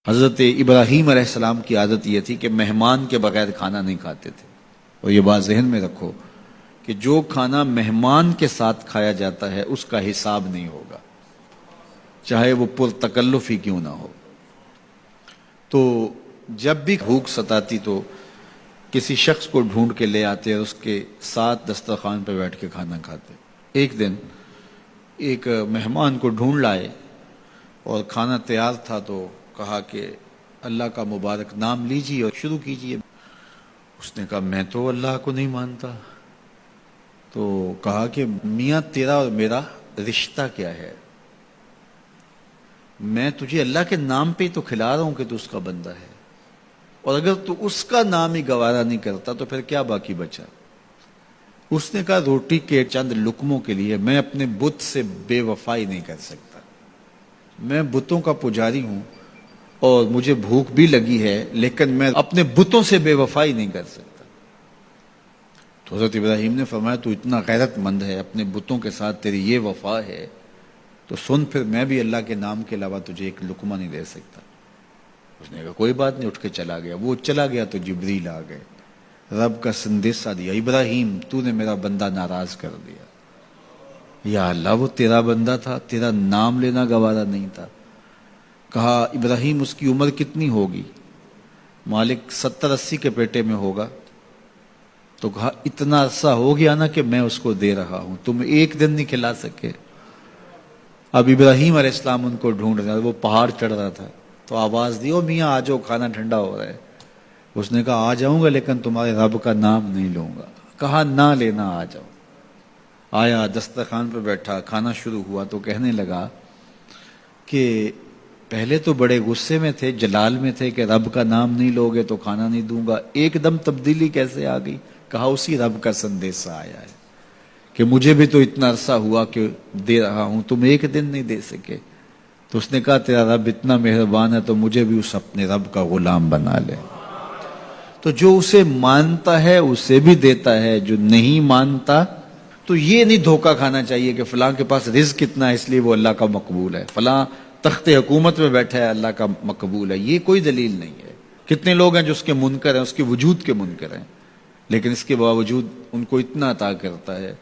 حضرت ابراہیم علیہ السلام کی عادت یہ تھی کہ مہمان کے بغیر کھانا نہیں کھاتے تھے. اور یہ بات ذہن میں رکھو کہ جو کھانا مہمان کے ساتھ کھایا جاتا ہے اس کا حساب نہیں ہوگا، چاہے وہ پرتکلف ہی کیوں نہ ہو. تو جب بھی بھوک ستاتی تو کسی شخص کو ڈھونڈ کے لے آتے اور اس کے ساتھ دسترخوان پہ بیٹھ کے کھانا کھاتے. ایک دن ایک مہمان کو ڈھونڈ لائے اور کھانا تیار تھا تو کہا کہ اللہ کا مبارک نام لیجیے اور شروع کیجیے. اس نے کہا میں تو اللہ کو نہیں مانتا. تو کہا کہ میاں تیرا اور میرا رشتہ کیا ہے؟ میں تجھے اللہ کے نام پہ ہی تو کھلا رہا ہوں کہ تو اس کا بندہ ہے، اور اگر تو اس کا نام ہی گوارا نہیں کرتا تو پھر کیا باقی بچا؟ اس نے کہا روٹی کے چند لقموں کے لیے میں اپنے بت سے بے وفائی نہیں کر سکتا. میں بتوں کا پجاری ہوں اور مجھے بھوک بھی لگی ہے، لیکن میں اپنے بتوں سے بے وفائی نہیں کر سکتا. تو حضرت ابراہیم نے فرمایا تو اتنا غیرت مند ہے، اپنے بتوں کے ساتھ تیری یہ وفا ہے، تو سن پھر میں بھی اللہ کے نام کے علاوہ تجھے ایک لقمہ نہیں دے سکتا. اس نے کہا کوئی بات نہیں، اٹھ کے چلا گیا. وہ چلا گیا تو جبریل آ گئے، رب کا سندیسہ دیا، ابراہیم تو نے میرا بندہ ناراض کر دیا. یا اللہ وہ تیرا بندہ تھا، تیرا نام لینا گوارا نہیں تھا. کہا ابراہیم اس کی عمر کتنی ہوگی؟ مالک 70-80 کے پیٹے میں ہوگا. تو کہا اتنا عرصہ ہو گیا نا کہ میں اس کو دے رہا ہوں، تم ایک دن نہیں کھلا سکے. اب ابراہیم علیہ السلام ان کو ڈھونڈ رہا، وہ پہاڑ چڑھ رہا تھا تو آواز دی او میاں آ جاؤ کھانا ٹھنڈا ہو رہا ہے. اس نے کہا آ جاؤں گا لیکن تمہارے رب کا نام نہیں لوں گا. کہا نہ لینا، آ جاؤ. آیا دسترخوان پہ بیٹھا، کھانا شروع ہوا تو کہنے لگا کہ پہلے تو بڑے غصے میں تھے، جلال میں تھے کہ رب کا نام نہیں لوگے تو کھانا نہیں دوں گا، ایک دم تبدیلی کیسے آ گئی؟ کہا اسی رب کا سندیسہ آیا ہے کہ مجھے بھی تو اتنا عرصہ ہوا کہ دے رہا ہوں، تم ایک دن نہیں دے سکے. تو اس نے کہا تیرا رب اتنا مہربان ہے تو مجھے بھی اس اپنے رب کا غلام بنا لے. تو جو اسے مانتا ہے اسے بھی دیتا ہے، جو نہیں مانتا تو یہ نہیں دھوکہ کھانا چاہیے کہ فلاں کے پاس رزق کتنا ہے اس لیے وہ اللہ کا مقبول ہے، فلاں تخت حکومت میں بیٹھا ہے اللہ کا مقبول ہے. یہ کوئی دلیل نہیں ہے. کتنے لوگ ہیں جو اس کے منکر ہیں، اس کے وجود کے منکر ہیں، لیکن اس کے باوجود ان کو اتنا عطا کرتا ہے.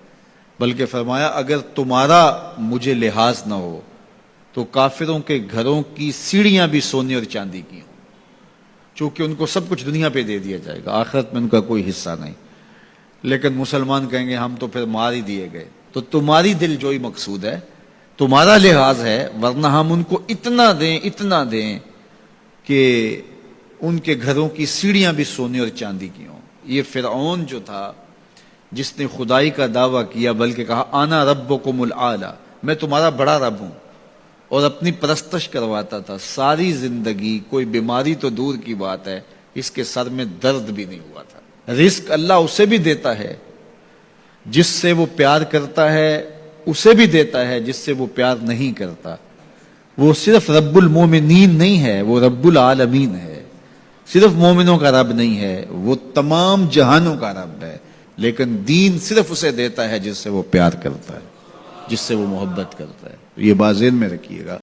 بلکہ فرمایا اگر تمہارا مجھے لحاظ نہ ہو تو کافروں کے گھروں کی سیڑھیاں بھی سونے اور چاندی کی ہوں، چونکہ ان کو سب کچھ دنیا پہ دے دیا جائے گا، آخرت میں ان کا کوئی حصہ نہیں. لیکن مسلمان کہیں گے ہم تو پھر مار ہی دیے گئے. تو تمہاری دل جوئی مقصود ہے، تمہارا لحاظ ہے، ورنہ ہم ان کو اتنا دیں کہ ان کے گھروں کی سیڑھیاں بھی سونے اور چاندی کی ہوں. یہ فرعون جو تھا جس نے خدائی کا دعویٰ کیا، بلکہ کہا آنا ربکم الاعلی، میں تمہارا بڑا رب ہوں، اور اپنی پرستش کرواتا تھا. ساری زندگی کوئی بیماری تو دور کی بات ہے، اس کے سر میں درد بھی نہیں ہوا تھا. رزق اللہ اسے بھی دیتا ہے جس سے وہ پیار کرتا ہے، اسے بھی دیتا ہے جس سے وہ پیار نہیں کرتا. وہ صرف رب المومنین نہیں ہے، وہ رب العالمین ہے. صرف مومنوں کا رب نہیں ہے، وہ تمام جہانوں کا رب ہے. لیکن دین صرف اسے دیتا ہے جس سے وہ پیار کرتا ہے، جس سے وہ محبت کرتا ہے. یہ بات ذہن میں رکھیے گا.